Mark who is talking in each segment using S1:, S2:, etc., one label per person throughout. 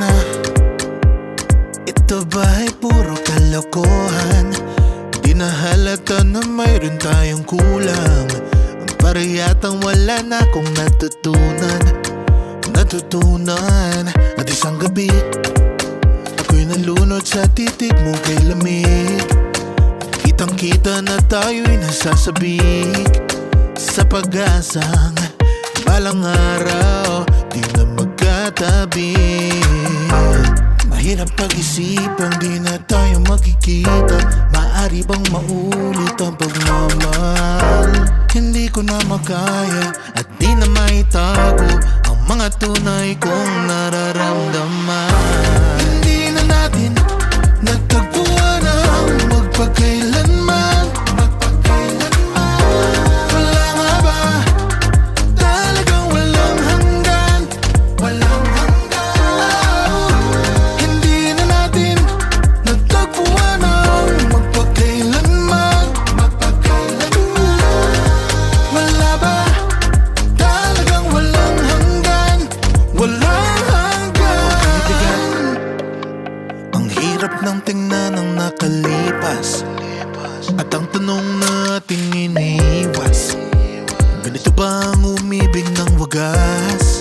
S1: na. Ito ba'y puro kalokohan? Di na halata na mayroon tayong kulang. Para yatang wala na akong natutunan. At isang gabi ako'y nalunod sa titig mo kay lamig. Kitang kita na tayo'y nasasabik sa pag-asang balang araw di na magkatabi. Mahirap pag-isipan, di na tayo magkikita. Maaari bang maulit ang pagmamahal? Hindi ko na makaya at di na maitago ang mga tunay kong nararamdaman. Hindi na natin nagtagpuan ang magpagkailanman. Wala nga ba talagang walang hanggan? Hindi na natin nagtagpuan ang magpagkailanman. Wala ba talagang walang hanggan? Walang hanggan. Ang hirap ng tingnan ng nakalipas at ang tanong nating iniwas, ganito ba ang umibig ng wagas?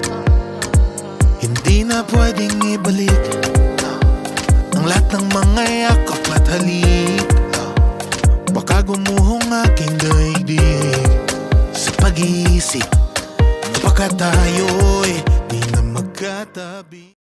S1: Hindi na pwedeng ibalik ang lahat ng mga yakap at halik. Baka gumuhong aking daigdig sa pag-iisip na baka tayo'y di na magkatabi.